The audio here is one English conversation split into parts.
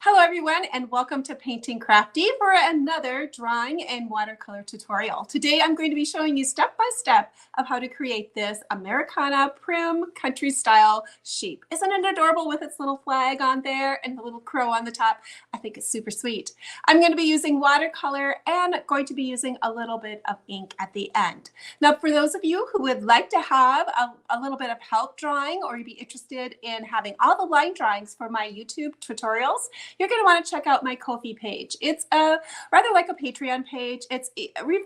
Hello everyone and welcome to Painting Crafty for another drawing and watercolor tutorial. Today I'm going to be showing you step by step of how to create this Americana prim country style sheep. Isn't it adorable with its little flag on there and the little crow on the top? I think it's super sweet. I'm going to be using watercolor and going to be using a little bit of ink at the end. Now for those of you who would like to have a little bit of help drawing or you'd be interested in having all the line drawings for my YouTube tutorials, you're going to want to check out my Ko-fi page. It's rather like a Patreon page. It's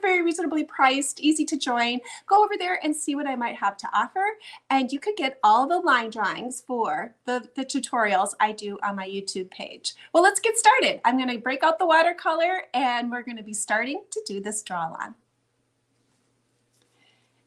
very reasonably priced, easy to join. Go over there and see what I might have to offer, and you could get all the line drawings for the tutorials I do on my YouTube page. Well, let's get started. I'm going to break out the watercolor, and we're going to be starting to do this draw on.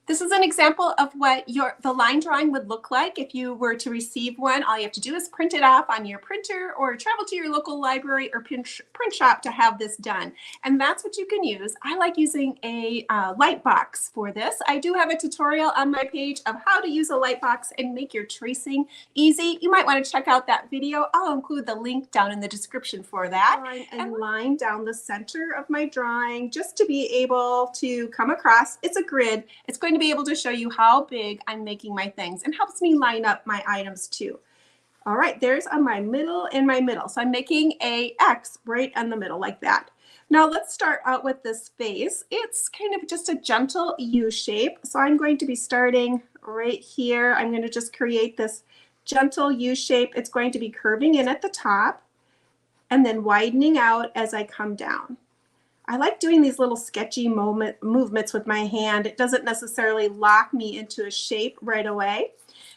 This is an example of what the line drawing would look like if you were to receive one. All you have to do is print it off on your printer or travel to your local library or print shop to have this done. And that's what you can use. I like using a light box for this. I do have a tutorial on my page of how to use a light box and make your tracing easy. You might want to check out that video. I'll include the link down in the description for that. And line down the center of my drawing just to be able to come across. It's a grid. It's going to be able to show you how big I'm making my things and helps me line up my items too. All right, there's on my middle and my middle. So I'm making a X right in the middle like that. Now let's start out with this face. It's kind of just a gentle U shape. So I'm going to be starting right here. I'm going to just create this gentle U shape. It's going to be curving in at the top and then widening out as I come down. I like doing these little sketchy movements with my hand. It doesn't necessarily lock me into a shape right away.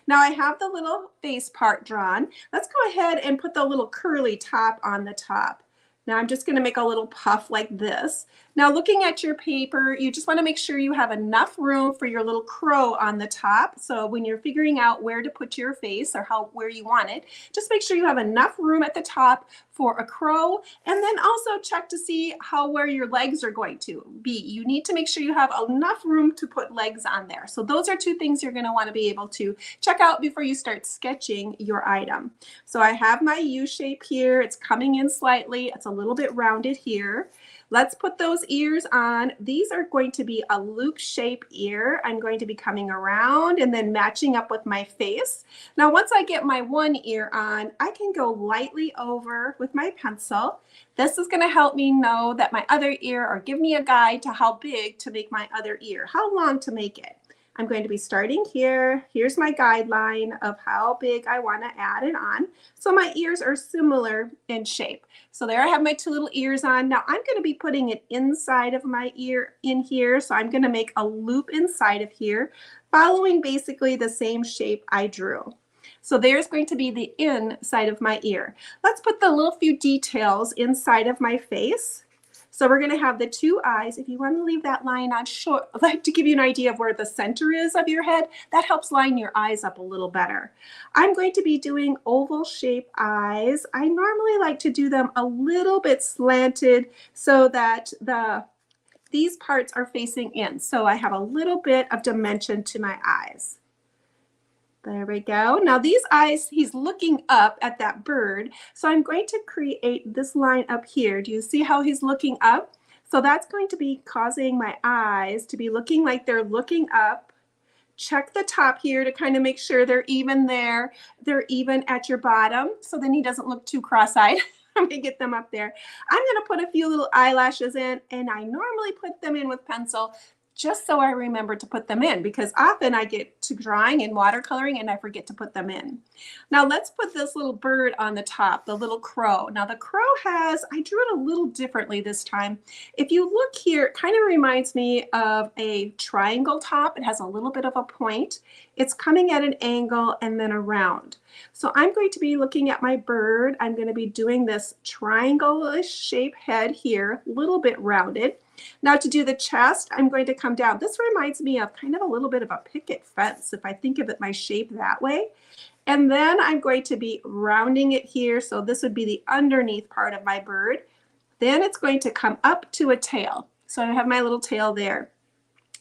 Now I have the little face part drawn. Let's go ahead and put the little curly top on the top. Now I'm just going to make a little puff like this. Now looking at your paper, you just want to make sure you have enough room for your little crow on the top. So when you're figuring out where to put your face or where you want it, just make sure you have enough room at the top for a crow, and then also check to see where your legs are going to be. You need to make sure you have enough room to put legs on there. So those are two things you're going to want to be able to check out before you start sketching your item. So I have my U shape here. It's coming in slightly. It's a little bit rounded here. Let's put those ears on. These are going to be a loop shape ear. I'm going to be coming around and then matching up with my face. Now, once I get my one ear on, I can go lightly over with my pencil. This is going to help me know that my other ear, or give me a guide to how big to make my other ear, how long to make it. I'm going to be starting here. Here's my guideline of how big I want to add it on. So my ears are similar in shape. So there I have my two little ears on. Now I'm going to be putting it inside of my ear in here. So I'm going to make a loop inside of here, following basically the same shape I drew. So there's going to be the inside of my ear. Let's put the little few details inside of my face. So we're going to have the two eyes. If you want to leave that line on short, I'd like to give you an idea of where the center is of your head. That helps line your eyes up a little better. I'm going to be doing oval shape eyes. I normally like to do them a little bit slanted so that these parts are facing in. So I have a little bit of dimension to my eyes. There we go. Now these eyes, he's looking up at that bird. So I'm going to create this line up here. Do you see how he's looking up? So that's going to be causing my eyes to be looking like they're looking up. Check the top here to kind of make sure they're even there. They're even at your bottom. So then he doesn't look too cross-eyed. I'm going to get them up there. I'm going to put a few little eyelashes in, and I normally put them in with pencil, just so I remember to put them in, because often I get to drawing and watercoloring and I forget to put them in. Now let's put this little bird on the top, the little crow. Now the crow I drew it a little differently this time. If you look here, it kind of reminds me of a triangle top. It has a little bit of a point. It's coming at an angle and then around. So I'm going to be looking at my bird. I'm going to be doing this triangle-ish shape head here, a little bit rounded. Now to do the chest, I'm going to come down. This reminds me of kind of a little bit of a picket fence, if I think of it, my shape that way. And then I'm going to be rounding it here. So this would be the underneath part of my bird. Then it's going to come up to a tail. So I have my little tail there.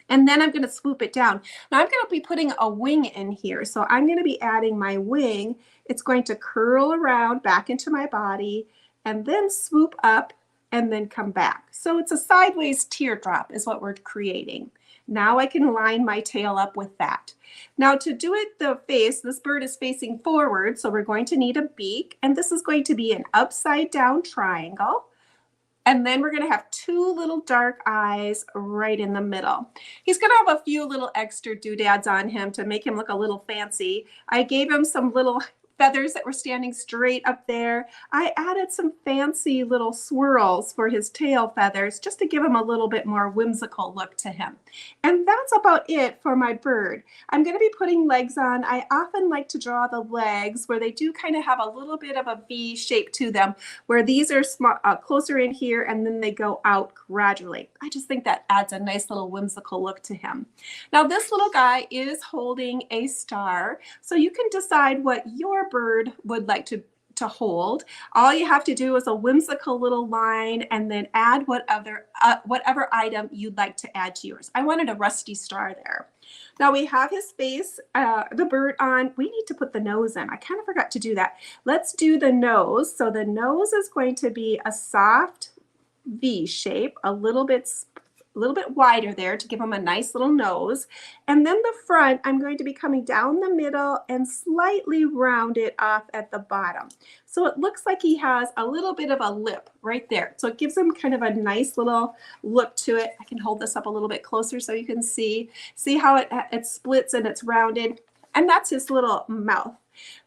And then I'm going to swoop it down. Now I'm going to be putting a wing in here. So I'm going to be adding my wing. It's going to curl around back into my body. and then swoop up and then come back. So it's a sideways teardrop is what we're creating. Now I can line my tail up with that. Now to do it the face, this bird is facing forward, so we're going to need a beak, and this is going to be an upside down triangle. And then we're going to have two little dark eyes right in the middle. He's going to have a few little extra doodads on him to make him look a little fancy. I gave him some little feathers that were standing straight up there. I added some fancy little swirls for his tail feathers just to give him a little bit more whimsical look to him. And that's about it for my bird. I'm going to be putting legs on. I often like to draw the legs where they do kind of have a little bit of a V shape to them, where these are small, closer in here and then they go out gradually. I just think that adds a nice little whimsical look to him. Now this little guy is holding a star, so you can decide what your bird would like to hold. All you have to do is a whimsical little line and then add whatever item you'd like to add to yours. I wanted a rusty star there. Now we have his face, the bird on. We need to put the nose in. I kind of forgot to do that. Let's do the nose. So the nose is going to be a soft V shape, a little bit wider there to give him a nice little nose. And then the front, I'm going to be coming down the middle and slightly round it off at the bottom. So it looks like he has a little bit of a lip right there. So it gives him kind of a nice little look to it. I can hold this up a little bit closer so you can see how it splits and it's rounded. And that's his little mouth.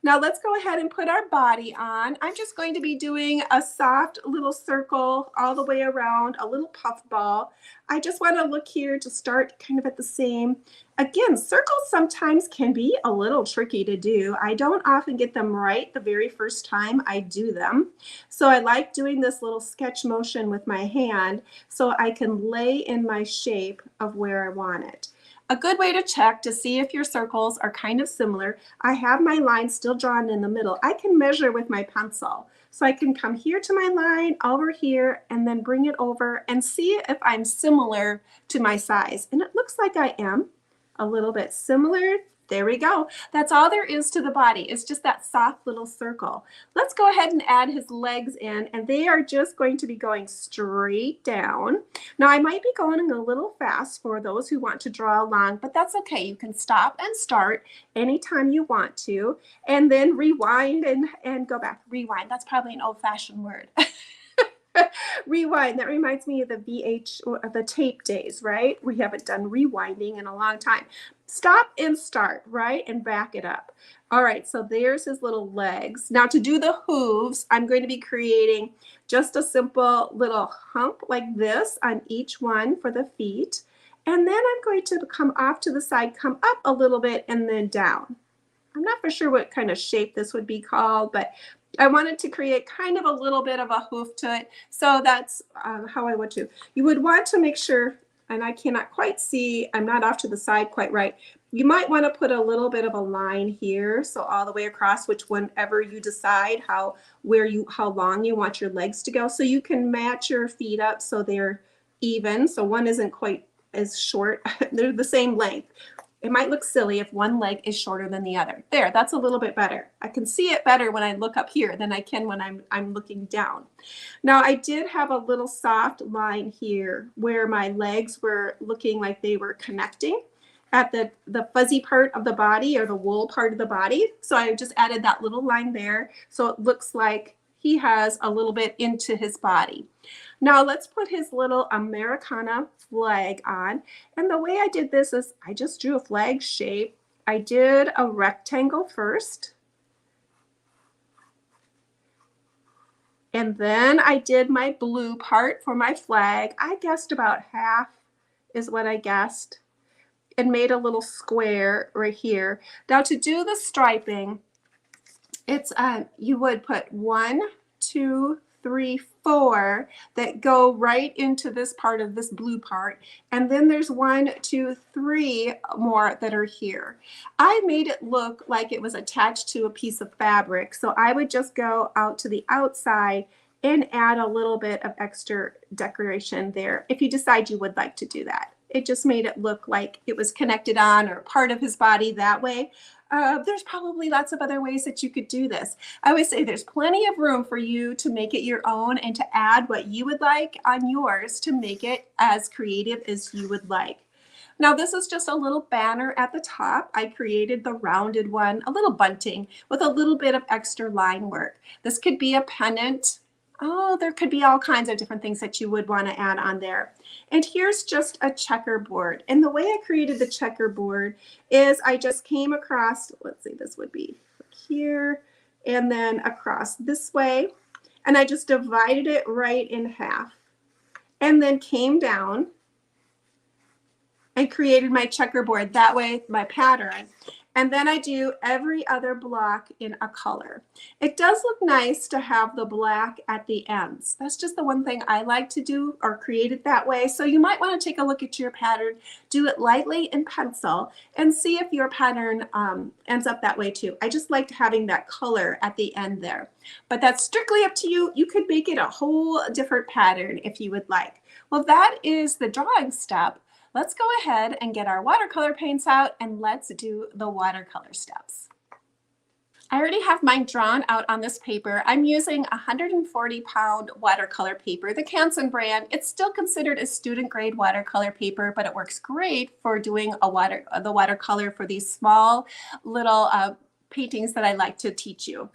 Now let's go ahead and put our body on. I'm just going to be doing a soft little circle all the way around, a little puff ball. I just want to look here to start kind of at the same. Again, circles sometimes can be a little tricky to do. I don't often get them right the very first time I do them. So I like doing this little sketch motion with my hand so I can lay in my shape of where I want it. A good way to check to see if your circles are kind of similar, I have my line still drawn in the middle. I can measure with my pencil. So I can come here to my line, over here, and then bring it over and see if I'm similar to my size. And it looks like I am a little bit similar. There we go. That's all there is to the body. It's just that soft little circle. Let's go ahead and add his legs in, and they are just going to be going straight down. Now I might be going a little fast for those who want to draw along, but that's okay. You can stop and start anytime you want to, and then rewind and go back. Rewind, that's probably an old-fashioned word. Rewind, that reminds me of the tape days, right? We haven't done rewinding in a long time. Stop and start, right? And back it up. All right, so there's his little legs. Now to do the hooves, I'm going to be creating just a simple little hump like this on each one for the feet. And then I'm going to come off to the side, come up a little bit, and then down. I'm not for sure what kind of shape this would be called, but I wanted to create kind of a little bit of a hoof to it. So that's how I would do. You would want to make sure, and I cannot quite see, I'm not off to the side quite right. You might want to put a little bit of a line here, so all the way across, which whenever you decide how long you want your legs to go, so you can match your feet up so they're even. So one isn't quite as short. They're the same length. It might look silly if one leg is shorter than the other. There, that's a little bit better. I can see it better when I look up here than I can when I'm looking down. Now I did have a little soft line here where my legs were looking like they were connecting at the fuzzy part of the body or the wool part of the body. So I just added that little line there so it looks like he has a little bit into his body. Now let's put his little Americana flag on. And the way I did this is I just drew a flag shape. I did a rectangle first. And then I did my blue part for my flag. I guessed about half is what I guessed, and made a little square right here. Now to do the striping, it's you would put 1, 2, 3, 4 that go right into this part of this blue part, and then there's 1, 2, 3 more that are here. I made it look like it was attached to a piece of fabric, so I would just go out to the outside and add a little bit of extra decoration there if you decide you would like to do that. It just made it look like it was connected on or part of his body that way. There's probably lots of other ways that you could do this. I always say there's plenty of room for you to make it your own and to add what you would like on yours to make it as creative as you would like. Now this is just a little banner at the top. I created the rounded one, a little bunting with a little bit of extra line work. This could be a pennant. Oh, there could be all kinds of different things that you would want to add on there. And here's just a checkerboard. And the way I created the checkerboard is I just came across, let's see, this would be here and then across this way. And I just divided it right in half and then came down and created my checkerboard that way, my pattern. And then I do every other block in a color. It does look nice to have the black at the ends. That's just the one thing I like to do or create it that way. So you might want to take a look at your pattern, do it lightly in pencil and see if your pattern ends up that way too. I just liked having that color at the end there, but that's strictly up to you. You could make it a whole different pattern if you would like. Well, that is the drawing step. Let's go ahead and get our watercolor paints out and let's do the watercolor steps. I already have mine drawn out on this paper. I'm using 140-pound watercolor paper, the Canson brand. It's still considered a student grade watercolor paper, but it works great for doing the watercolor for these small little paintings that I like to teach you.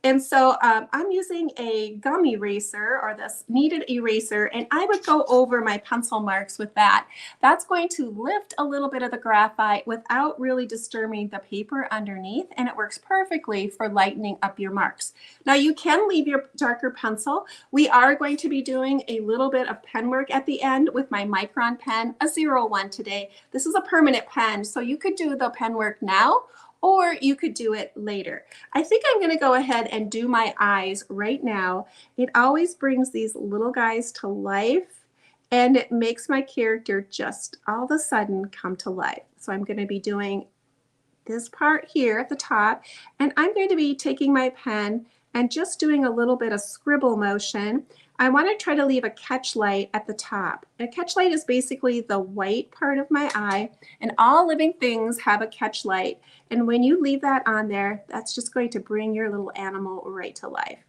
And so I'm using a gum eraser or this kneaded eraser, and I would go over my pencil marks with that. That's going to lift a little bit of the graphite without really disturbing the paper underneath, and it works perfectly for lightening up your marks. Now you can leave your darker pencil. We are going to be doing a little bit of pen work at the end with my Micron pen, a 01 today. This is a permanent pen, so you could do the pen work now, or you could do it later. I think I'm going to go ahead and do my eyes right now. It always brings these little guys to life, and it makes my character just all of a sudden come to life. So I'm going to be doing this part here at the top, and I'm going to be taking my pen and just doing a little bit of scribble motion. I want to try to leave a catch light at the top. A catch light is basically the white part of my eye, and all living things have a catch light. And when you leave that on there, that's just going to bring your little animal right to life.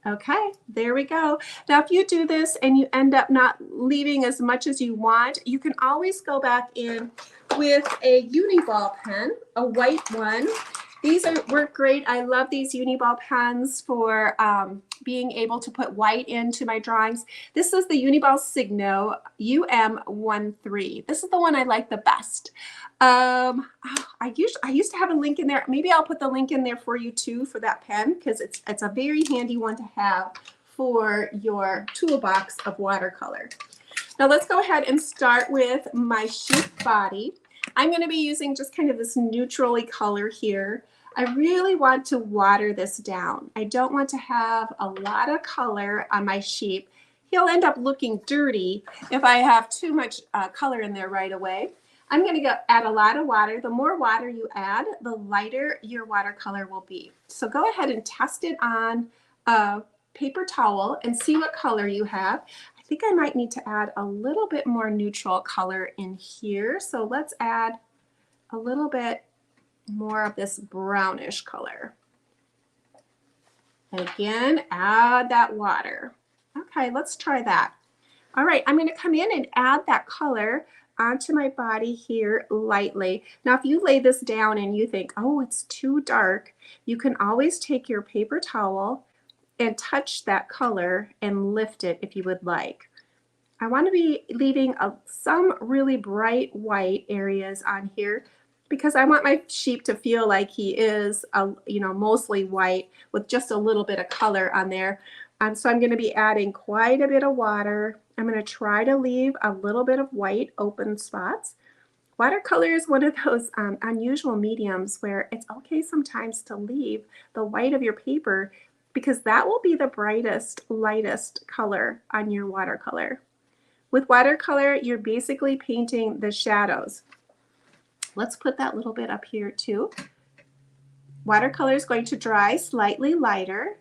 Okay, there we go. Now, if you do this and you end up not leaving as much as you want, you can always go back in with a Uniball pen, a white one. These work great. I love these Uniball pens for being able to put white into my drawings. This is the Uniball Signo UM13. This is the one I like the best. I used to have a link in there. Maybe I'll put the link in there for you too for that pen, because it's a very handy one to have for your toolbox of watercolor. Now let's go ahead and start with my sheep body. I'm going to be using just kind of this neutrally color here. I really want to water this down. I don't want to have a lot of color on my sheep. He'll end up looking dirty if I have too much color in there right away. I'm going to add a lot of water. The more water you add, the lighter your watercolor will be. So go ahead and test it on a paper towel and see what color you have. I think I might need to add a little bit more neutral color in here. So let's add a little bit more of this brownish color. And again, add that water. Okay, let's try that. All right, I'm going to come in and add that color onto my body here lightly. Now, if you lay this down and you think, oh, it's too dark, you can always take your paper towel and touch that color and lift it if you would like. I want to be leaving some really bright white areas on here because I want my sheep to feel like he is, mostly white with just a little bit of color on there. So I'm going to be adding quite a bit of water. I'm going to try to leave a little bit of white open spots. Watercolor is one of those unusual mediums where it's okay sometimes to leave the white of your paper because that will be the brightest, lightest color on your watercolor. With watercolor, you're basically painting the shadows. Let's put that little bit up here too. Watercolor is going to dry slightly lighter.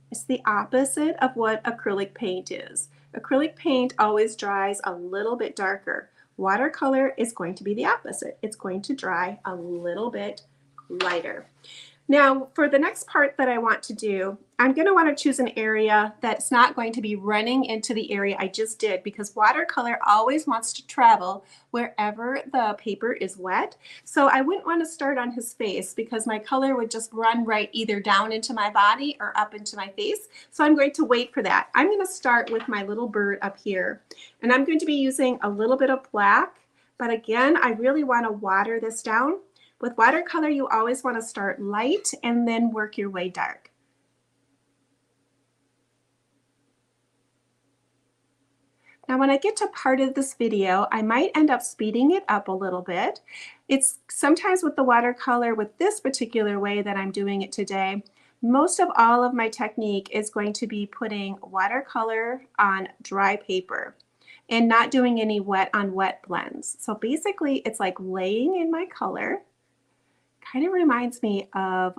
It's the opposite of what acrylic paint is. Acrylic paint always dries a little bit darker. Watercolor is going to be the opposite. It's going to dry a little bit lighter. Now, for the next part that I want to do, I'm going to want to choose an area that's not going to be running into the area I just did, because watercolor always wants to travel wherever the paper is wet. So I wouldn't want to start on his face, because my color would just run right either down into my body or up into my face. So I'm going to wait for that. I'm going to start with my little bird up here, and I'm going to be using a little bit of black, but again, I really want to water this down. With watercolor, you always want to start light and then work your way dark. Now, when I get to part of this video, I might end up speeding it up a little bit. It's sometimes with the watercolor, with this particular way that I'm doing it today, most of all of my technique is going to be putting watercolor on dry paper and not doing any wet on wet blends. So basically, it's like laying in my color. Kind of reminds me of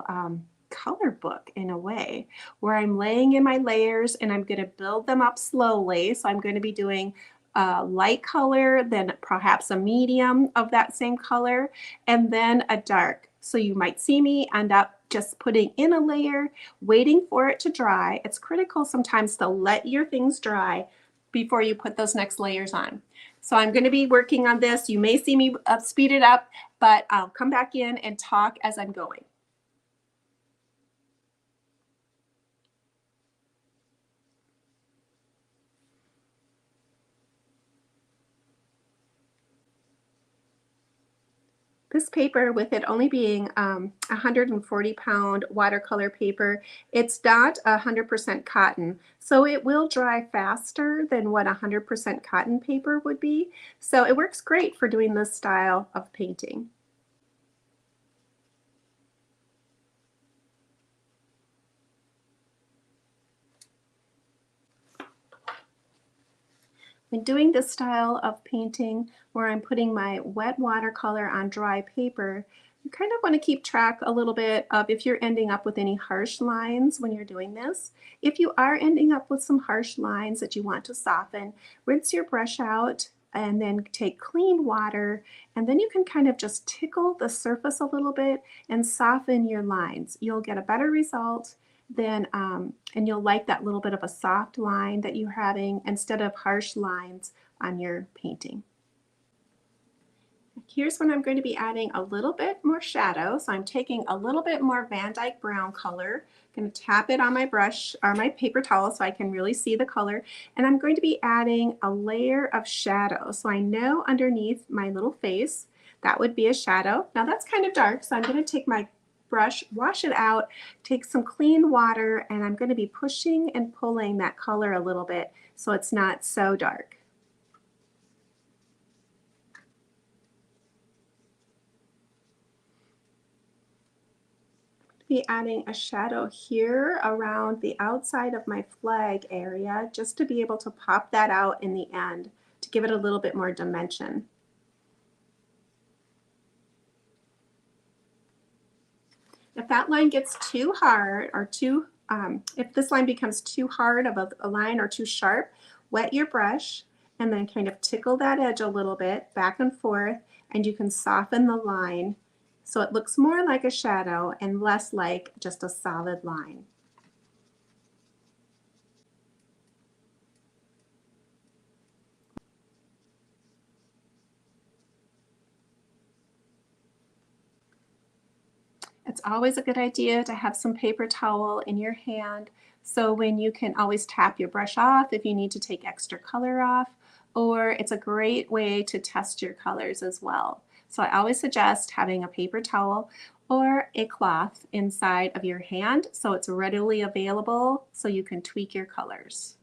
color book in a way, where I'm laying in my layers and I'm going to build them up slowly. So I'm going to be doing a light color, then perhaps a medium of that same color, and then a dark. So you might see me end up just putting in a layer, waiting for it to dry. It's critical sometimes to let your things dry before you put those next layers on. So I'm going to be working on this. You may see me speed it up, but I'll come back in and talk as I'm going. This paper, with it only being 140-pound watercolor paper, it's not 100% cotton, so it will dry faster than what 100% cotton paper would be. So it works great for doing this style of painting. When doing this style of painting, where I'm putting my wet watercolor on dry paper, you kind of want to keep track a little bit of if you're ending up with any harsh lines when you're doing this. If you are ending up with some harsh lines that you want to soften, rinse your brush out and then take clean water, and then you can kind of just tickle the surface a little bit and soften your lines. You'll get a better result then and you'll like that little bit of a soft line that you're having instead of harsh lines on your painting. Here's when I'm going to be adding a little bit more shadow. So I'm taking a little bit more Van Dyke brown color, going to tap it on my brush or my paper towel so I can really see the color, and I'm going to be adding a layer of shadow. So I know underneath my little face that would be a shadow. Now that's kind of dark, so I'm going to take my brush, wash it out, take some clean water, and I'm going to be pushing and pulling that color a little bit so it's not so dark. Be adding a shadow here around the outside of my flag area, just to be able to pop that out in the end to give it a little bit more dimension. If that line gets too hard or if this line becomes too hard of a line or too sharp, wet your brush and then kind of tickle that edge a little bit back and forth, and you can soften the line so it looks more like a shadow and less like just a solid line. It's always a good idea to have some paper towel in your hand, so when you can always tap your brush off if you need to take extra color off, or it's a great way to test your colors as well. So I always suggest having a paper towel or a cloth inside of your hand so it's readily available so you can tweak your colors.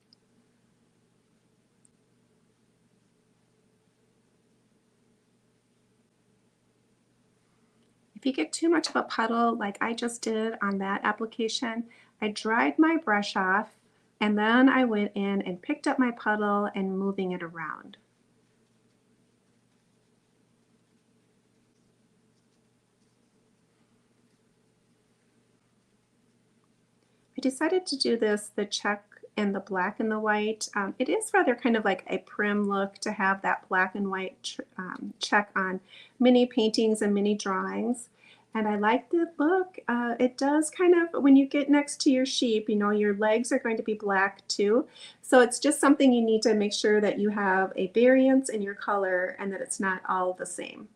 If you get too much of a puddle like I just did on that application, I dried my brush off and then I went in and picked up my puddle and moving it around. I decided to do this the check and the black and the white. It is rather kind of like a prim look to have that black and white check on mini paintings and mini drawings. And I like the look. It does kind of, when you get next to your sheep, you know, your legs are going to be black too. So it's just something you need to make sure that you have a variance in your color and that it's not all the same.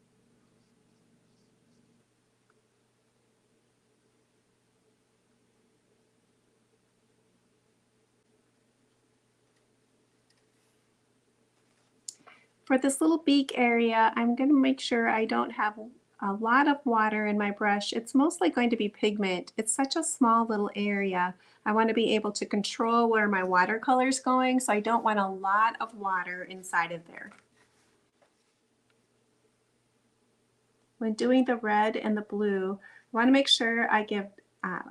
For this little beak area, I'm going to make sure I don't have a lot of water in my brush. It's mostly going to be pigment. It's such a small little area. I want to be able to control where my watercolor is going, so I don't want a lot of water inside of there. When doing the red and the blue, I want to make sure I give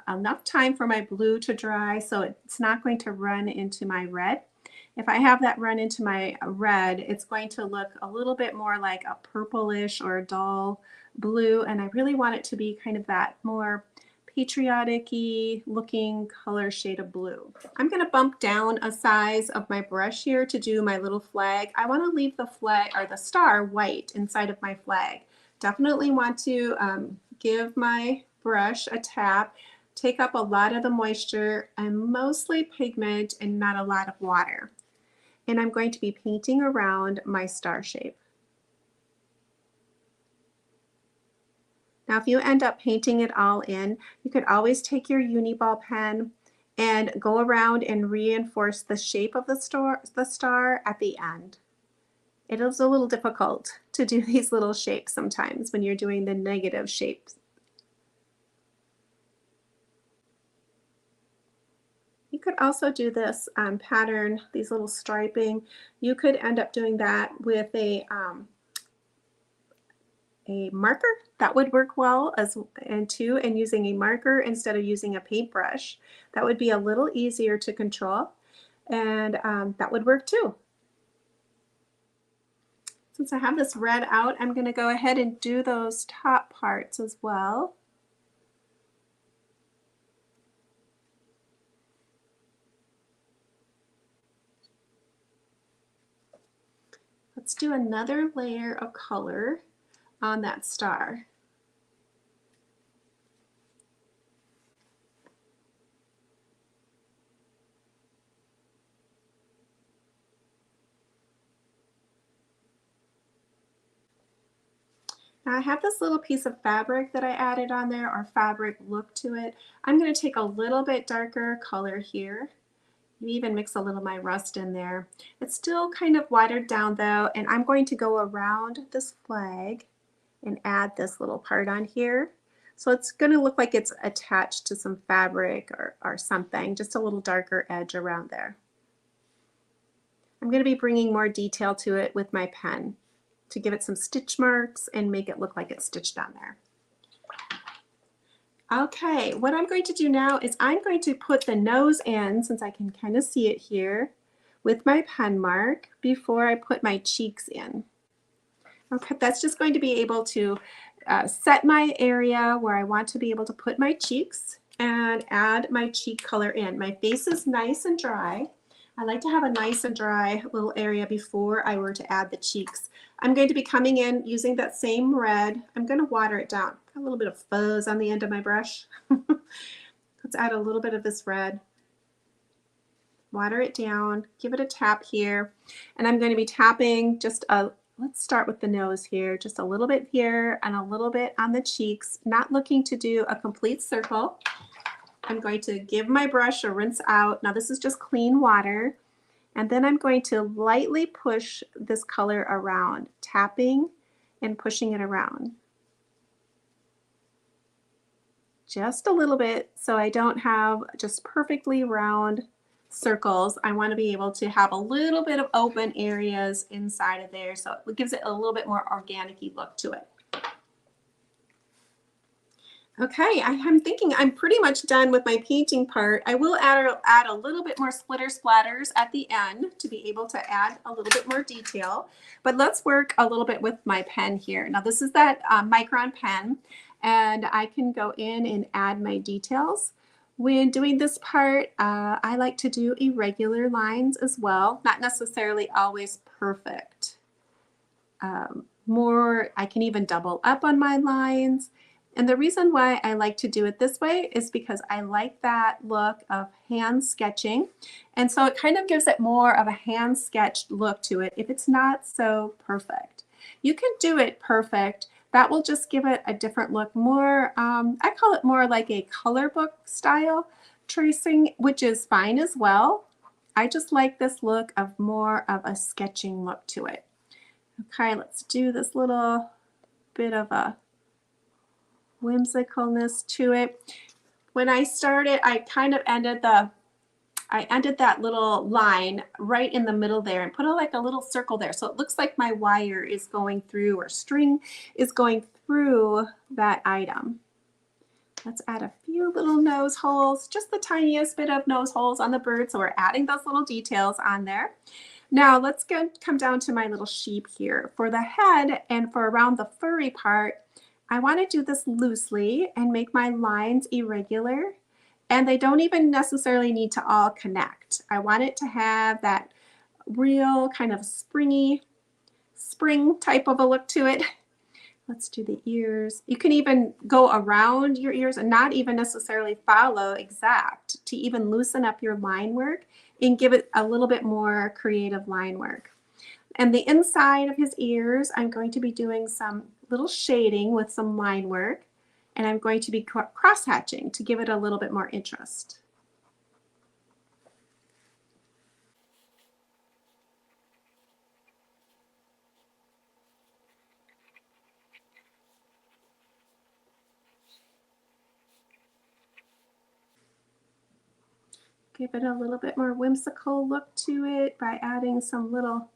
enough time for my blue to dry so it's not going to run into my red. If I have that run into my red, it's going to look a little bit more like a purplish or a dull blue, and I really want it to be kind of that more patriotic-y looking color shade of blue. I'm going to bump down a size of my brush here to do my little flag. I want to leave the flag or the star white inside of my flag. Definitely want to give my brush a tap, take up a lot of the moisture and mostly pigment and not a lot of water. And I'm going to be painting around my star shape. Now, if you end up painting it all in, you could always take your Uniball pen and go around and reinforce the shape of the star at the end. It is a little difficult to do these little shapes sometimes when you're doing the negative shapes. You could also do this pattern, these little striping. You could end up doing that with a marker. That would work well and using a marker instead of using a paintbrush. That would be a little easier to control, and that would work too. Since I have this red out, I'm going to go ahead and do those top parts as well. Let's do another layer of color on that star. Now I have this little piece of fabric that I added on there, or fabric look to it. I'm going to take a little bit darker color here. You even mix a little of my rust in there. It's still kind of watered down though, and I'm going to go around this flag and add this little part on here. So it's going to look like it's attached to some fabric or something, just a little darker edge around there. I'm going to be bringing more detail to it with my pen to give it some stitch marks and make it look like it's stitched on there. Okay, what I'm going to do now is I'm going to put the nose in, since I can kind of see it here, with my pen mark before I put my cheeks in. Okay, that's just going to be able to set my area where I want to be able to put my cheeks and add my cheek color in. My face is nice and dry. I like to have a nice and dry little area before I were to add the cheeks. I'm going to be coming in using that same red. I'm going to water it down. Got a little bit of fuzz on the end of my brush. Let's add a little bit of this red. Water it down, give it a tap here. And I'm going to be tapping just let's start with the nose here, just a little bit here and a little bit on the cheeks, not looking to do a complete circle. I'm going to give my brush a rinse out. Now this is just clean water. And then I'm going to lightly push this color around, tapping and pushing it around. Just a little bit so I don't have just perfectly round circles. I want to be able to have a little bit of open areas inside of there, so it gives it a little bit more organic-y look to it. Okay, I'm thinking I'm pretty much done with my painting part. I will add a little bit more splitter splatters at the end to be able to add a little bit more detail. But let's work a little bit with my pen here. Now this is that Micron pen, and I can go in and add my details. When doing this part, I like to do irregular lines as well, not necessarily always perfect. I can even double up on my lines. And the reason why I like to do it this way is because I like that look of hand sketching. And so it kind of gives it more of a hand sketched look to it if it's not so perfect. You can do it perfect. That will just give it a different look, more, I call it more like a color book style tracing, which is fine as well. I just like this look of more of a sketching look to it. Okay, let's do this little bit of a whimsicalness to it. When I started, I kind of ended that little line right in the middle there and put like a little circle there. So it looks like my wire is going through, or string is going through that item. Let's add a few little nose holes, just the tiniest bit of nose holes on the bird. So we're adding those little details on there. Now let's come down to my little sheep here. For the head and for around the furry part, I want to do this loosely and make my lines irregular. And they don't even necessarily need to all connect. I want it to have that real kind of spring type of a look to it. Let's do the ears. You can even go around your ears and not even necessarily follow exact to even loosen up your line work and give it a little bit more creative line work. And the inside of his ears, I'm going to be doing some little shading with some line work, and I'm going to be cross-hatching to give it a little bit more interest. Give it a little bit more whimsical look to it by adding some little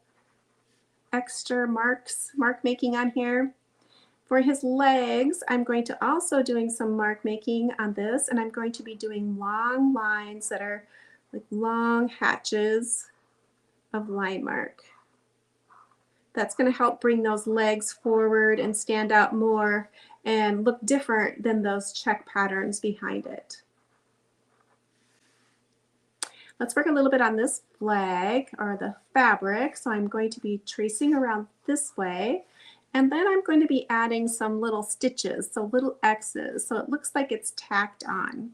extra mark making on here. For his legs, I'm going to also doing some mark making on this, and I'm going to be doing long lines that are like long hatches of line mark. That's going to help bring those legs forward and stand out more and look different than those check patterns behind it. Let's work a little bit on this flag or the fabric. So I'm going to be tracing around this way, and then I'm going to be adding some little stitches, so little X's, so it looks like it's tacked on.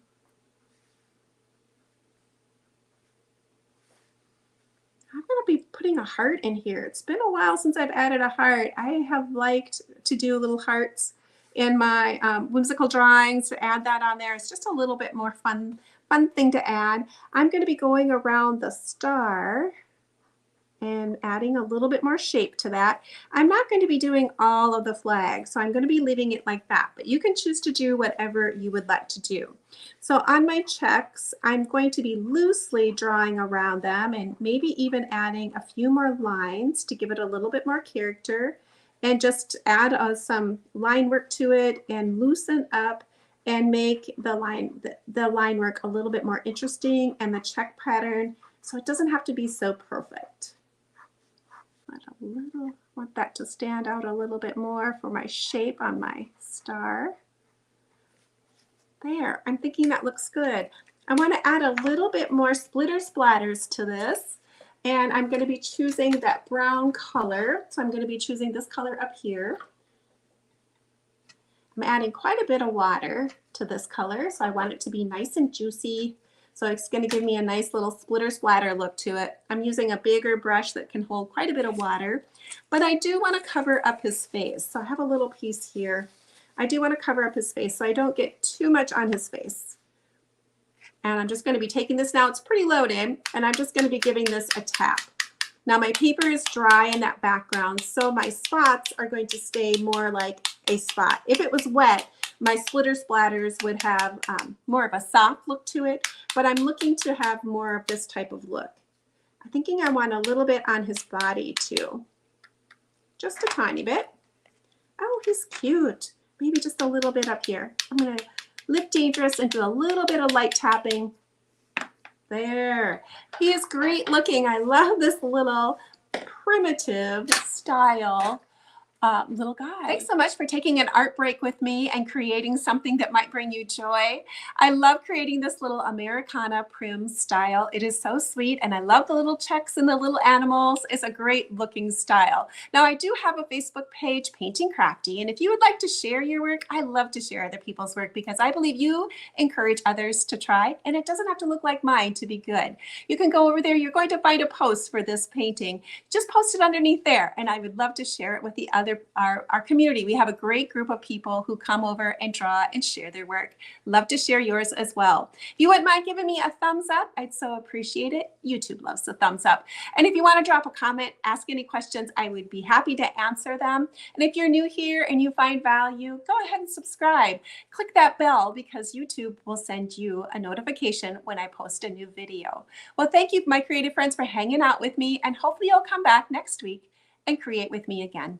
I'm going to be putting a heart in here. It's been a while since I've added a heart. I have liked to do little hearts in my whimsical drawings, to add that on there. It's just a little bit more fun thing to add. I'm going to be going around the star and adding a little bit more shape to that. I'm not going to be doing all of the flags, so I'm going to be leaving it like that, but you can choose to do whatever you would like to do. So on my checks, I'm going to be loosely drawing around them and maybe even adding a few more lines to give it a little bit more character, and just add some line work to it and loosen up and make the line work a little bit more interesting, and the check pattern, so it doesn't have to be so perfect. Want that to stand out a little bit more for my shape on my star. There, I'm thinking that looks good. I want to add a little bit more splitter splatters to this, and I'm going to be choosing that brown color. So I'm going to be choosing this color up here. I'm adding quite a bit of water to this color, so I want it to be nice and juicy. So it's going to give me a nice little splitter splatter look to it. I'm using a bigger brush that can hold quite a bit of water, but I do want to cover up his face. So I have a little piece here. I do want to cover up his face so I don't get too much on his face. And I'm just going to be taking this now. It's pretty loaded, and I'm just going to be giving this a tap. Now my paper is dry in that background, so my spots are going to stay more like a spot. If it was wet, my splitter splatters would have more of a soft look to it, but I'm looking to have more of this type of look. I'm thinking I want a little bit on his body too. Just a tiny bit. Oh, he's cute. Maybe just a little bit up here. I'm going to lift Dangerous and do a little bit of light tapping. There. He is great looking. I love this little primitive style little guy. Thanks so much for taking an art break with me and creating something that might bring you joy. I love creating this little Americana prim style. It is so sweet, and I love the little checks and the little animals. It's a great looking style. Now, I do have a Facebook page, Painting Crafty, and if you would like to share your work, I love to share other people's work because I believe you encourage others to try, and it doesn't have to look like mine to be good. You can go over there. You're going to find a post for this painting. Just post it underneath there, and I would love to share it with the other our community. We have a great group of people who come over and draw and share their work. Love to share yours as well. If you wouldn't mind giving me a thumbs up, I'd so appreciate it. YouTube loves the thumbs up. And if you want to drop a comment, ask any questions, I would be happy to answer them. And if you're new here and you find value, go ahead and subscribe. Click that bell because YouTube will send you a notification when I post a new video. Well, thank you, my creative friends, for hanging out with me, and hopefully you'll come back next week and create with me again.